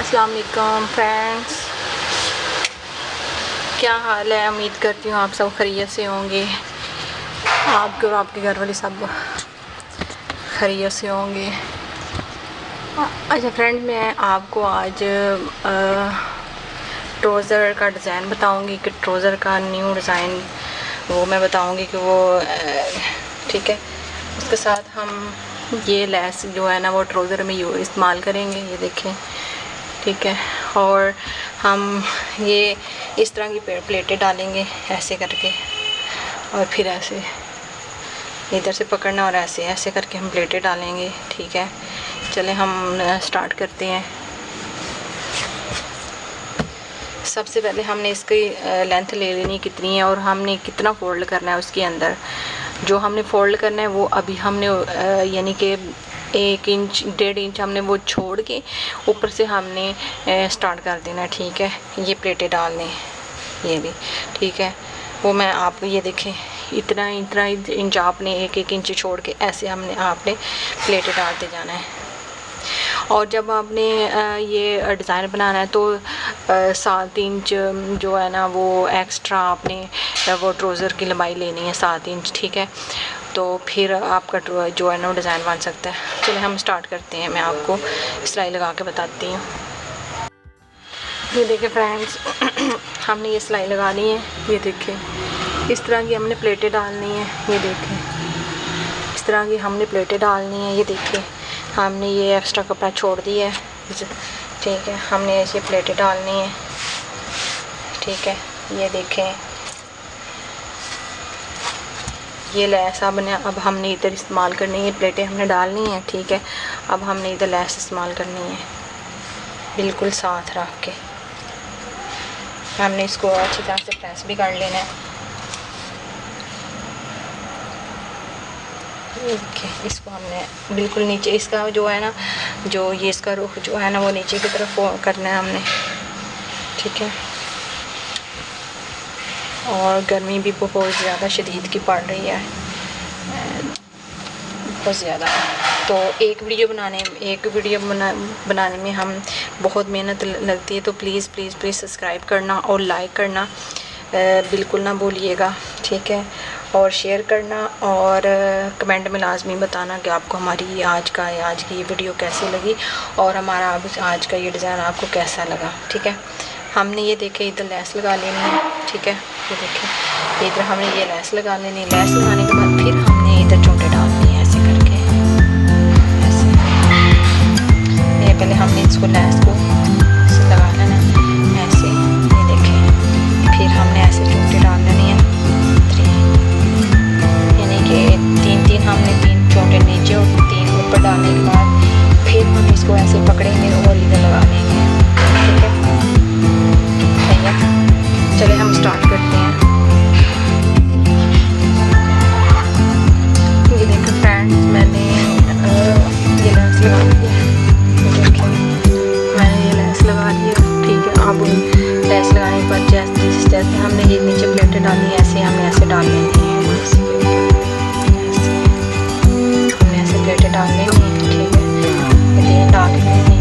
अस्सलाम वालेकुम फ्रेंड्स, क्या हाल है। उम्मीद करती हूँ आप सब खैरियत से होंगे। आपके और आपके घर वाले सब खैरियत से होंगे। अच्छा फ्रेंड, मैं आपको आज ट्राउज़र का डिज़ाइन बताऊंगी कि ट्राउज़र का न्यू डिज़ाइन वो मैं बताऊंगी कि वो ठीक है। उसके साथ हम ये लेस जो है ना वो ट्राउज़र में इस्तेमाल करेंगे, ये देखें, ठीक है। और हम ये इस तरह की प्लेटें डालेंगे ऐसे करके, और फिर ऐसे इधर से पकड़ना और ऐसे ऐसे करके हम प्लेटें डालेंगे, ठीक है। चले हम स्टार्ट करते हैं। सबसे पहले हमने इसकी लेंथ ले लेनी कितनी है और हमने कितना फ़ोल्ड करना है। उसके अंदर जो हमने फ़ोल्ड करना है वो अभी हमने यानी कि 1 इंच 1.5 इंच हमने वो छोड़ के ऊपर से हमने स्टार्ट कर देना है, ठीक है। ये प्लेटें डालने, ये भी ठीक है। वो मैं आपको ये देखें, इतना इंच आपने 1 इंच छोड़ के ऐसे आपने प्लेटें डालते जाना है। और जब आपने ये डिज़ाइन बनाना है तो 7 इंच जो है ना वो एक्स्ट्रा आपने वो ट्राउज़र की लंबाई लेनी है 7 इंच, ठीक है। तो फिर आपका जो है ना वो डिज़ाइन बन सकता है। चलिए हम स्टार्ट करते हैं, मैं आपको सिलाई लगा के बताती हूँ। ये देखिए फ्रेंड्स, हमने ये सिलाई लगानी है। ये देखें, इस तरह की हमने प्लेटें डालनी है। ये देखें, इस तरह की हमने प्लेटें डालनी है। ये देखिए, हमने ये एक्स्ट्रा कपड़ा छोड़ दिया है, ठीक है। हमने ऐसे प्लेटें डालनी है, ठीक है। ये देखें, ये लेस अब हमने इधर इस्तेमाल करनी है। प्लेटें हमने डालनी है, ठीक है। अब हमने इधर लेस इस्तेमाल करनी है, बिल्कुल साथ रख के हमने इसको अच्छी तरह से प्रेस भी कर लेना है। ओके, इसको हमने बिल्कुल नीचे, इसका जो है ना जो ये इसका रुख जो है ना वो नीचे की तरफ करना है हमने, ठीक है। और गर्मी भी बहुत ज़्यादा शदीद की पड़ रही है, बहुत ज़्यादा। तो एक वीडियो बनाने में हम बहुत मेहनत लगती है। तो प्लीज़ प्लीज़ प्लीज़ सब्सक्राइब करना और लाइक करना बिल्कुल ना भूलिएगा, ठीक है। और शेयर करना और कमेंट में लाजमी बताना कि आपको हमारी आज की ये वीडियो कैसी लगी और हमारा आज का ये डिज़ाइन आपको कैसा लगा, ठीक है। हमने ये देखे इधर लेस लगा लेनी है, ठीक है। ये देखें, इधर हमने ये लेस लगा लेनी है। लेस लगाने के बाद फिर हमने इधर चोटे डालनी है ऐसे करके, ऐसे। ये पहले हमने इसको लेस को लगा लेना है ऐसे, ये देखें। फिर हमने ऐसे चोटे डाल लेनी है 3, यानी कि 3 हमने 3 चोटे नीचे और 3 ऊपर डालने के बाद फिर हम इसको ऐसे पकड़ेंगे और इधर लगा लेंगे, ठीक है। चलिए हम स्टार्ट करते हैं। ये देखो फ्रेंड्स, मैंने ये लेस लगा दी है, मैंने ये लेस लगा दी है, ठीक है। अब लेस लगाने के बाद जैसे हमने ये नीचे प्लेटें डाली है ऐसे हमने ऐसे डाल लेनी है, हमने ऐसे प्लेटें डाल लेनी है, ठीक है। ये डाल लेनी है।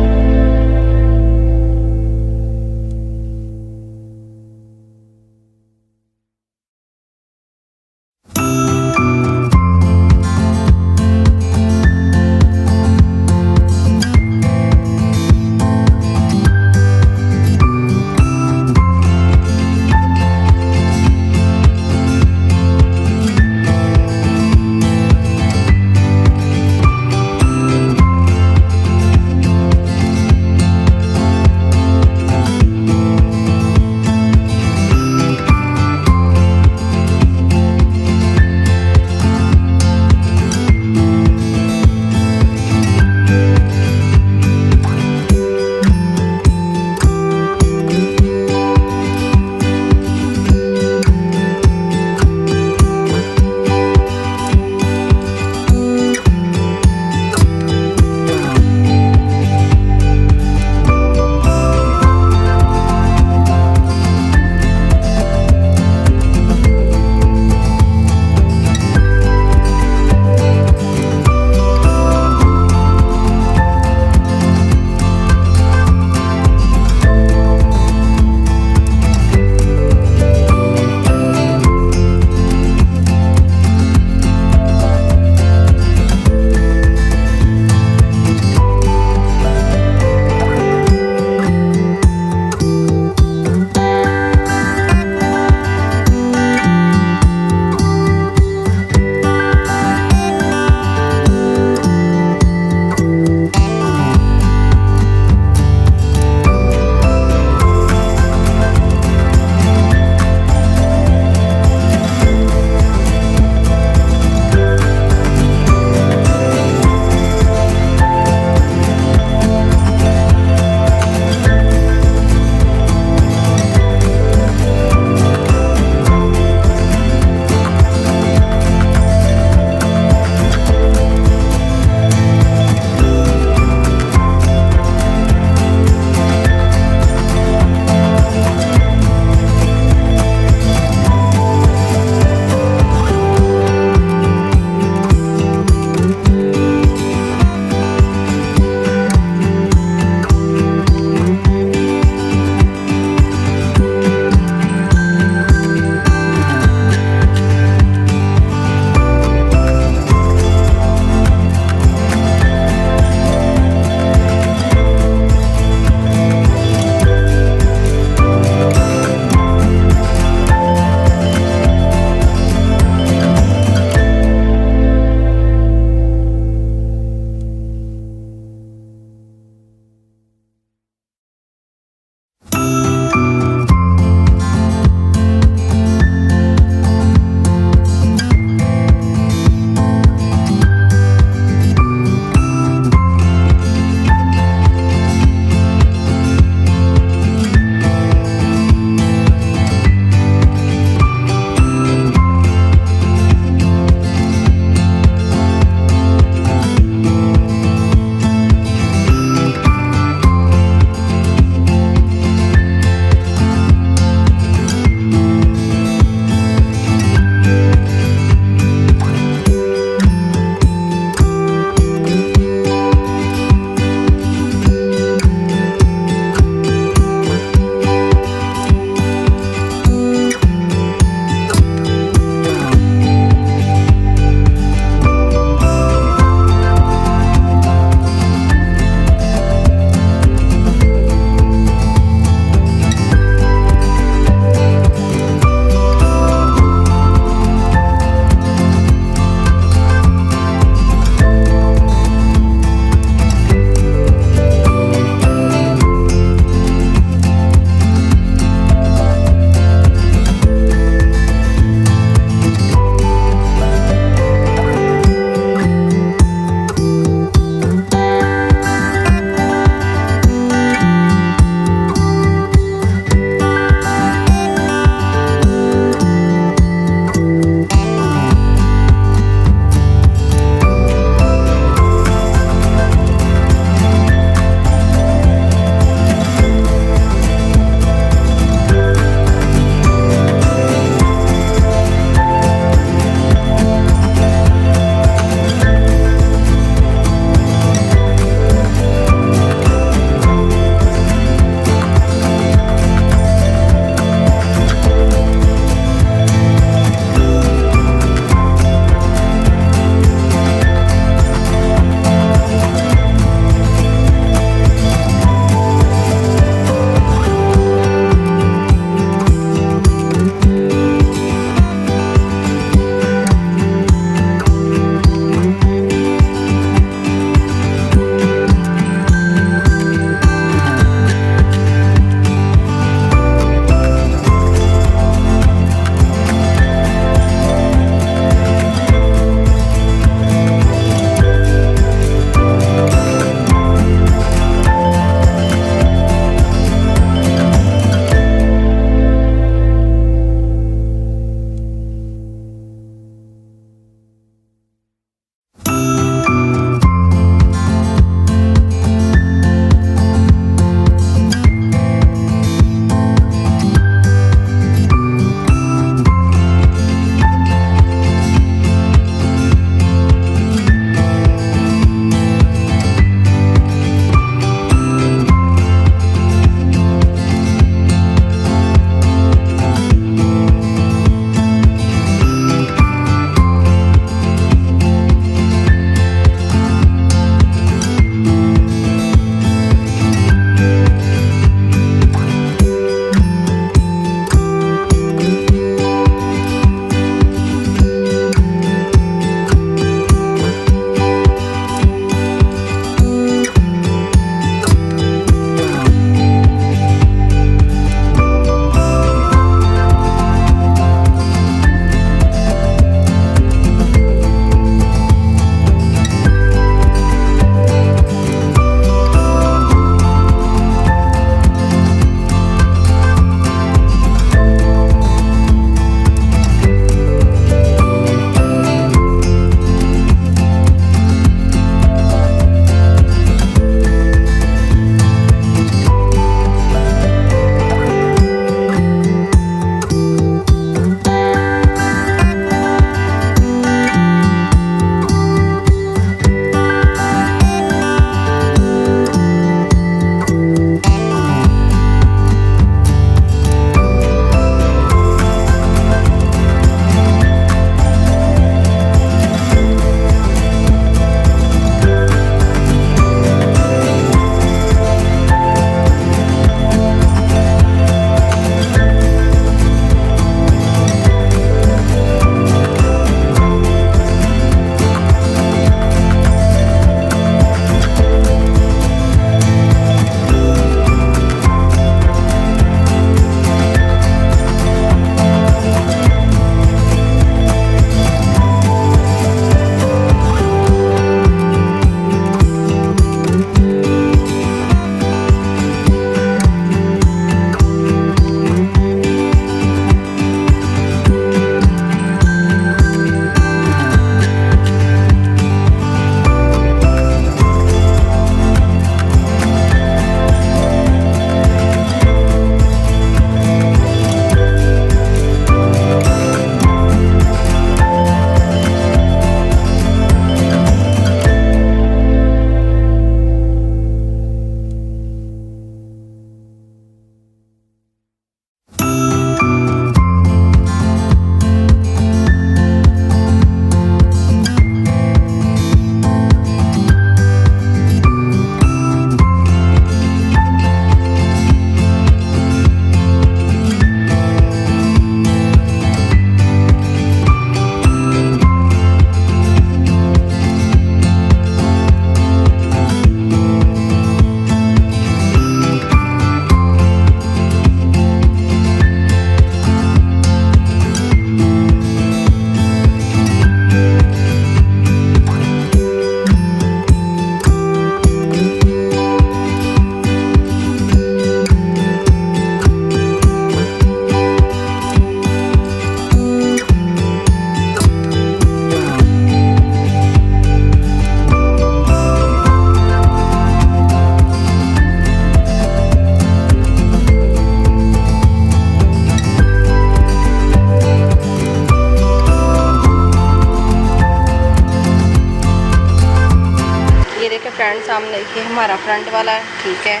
ये हमारा फ्रंट वाला है, ठीक है,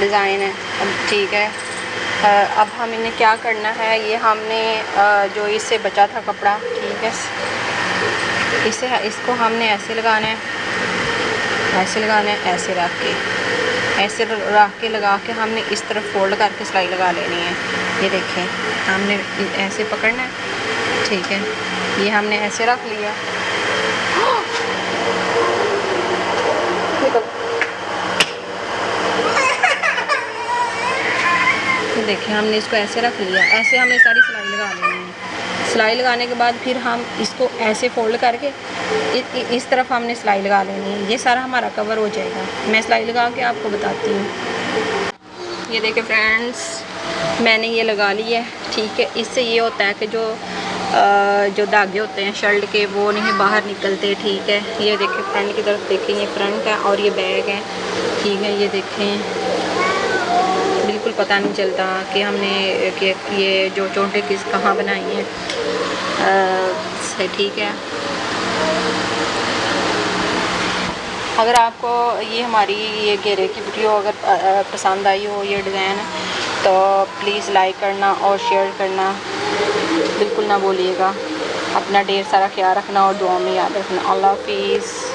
डिज़ाइन है। अब ठीक है, अब हम इन्हें क्या करना है, ये हमने जो इससे बचा था कपड़ा, ठीक है, इसको हमने ऐसे लगाना है, ऐसे लगाना है, ऐसे रख के, ऐसे रख के लगा के हमने इस तरफ फोल्ड करके सिलाई लगा लेनी है। ये देखें, हमने ऐसे पकड़ना है, ठीक है, ये हमने ऐसे रख लिया। देखिए हमने इसको ऐसे रख लिया, ऐसे हमने सारी सिलाई लगा लेनी है। सिलाई लगाने के बाद फिर हम इसको ऐसे फोल्ड करके इस तरफ हमने सिलाई लगा लेनी है। ये सारा हमारा कवर हो जाएगा। मैं सिलाई लगा के आपको बताती हूँ। ये देखिए फ्रेंड्स, मैंने ये लगा ली है, ठीक है। इससे ये होता है कि जो धागे होते हैं शर्ट के वो नहीं बाहर निकलते, ठीक है। ये देखिए फ्रंट की तरफ देखें, ये फ्रंट है और ये बैक है, ठीक है। ये देखें, बिल्कुल पता नहीं चलता कि हमने कि ये जो चोंटे कहाँ बनाई हैं, सही, ठीक है। अगर आपको ये हमारी ये घेरे की वीडियो अगर पसंद आई हो, ये डिज़ाइन, तो प्लीज़ लाइक करना और शेयर करना बिल्कुल ना भूलिएगा। अपना ढेर सारा ख्याल रखना और दुआ में याद रखना। अल्लाह हाफिज़।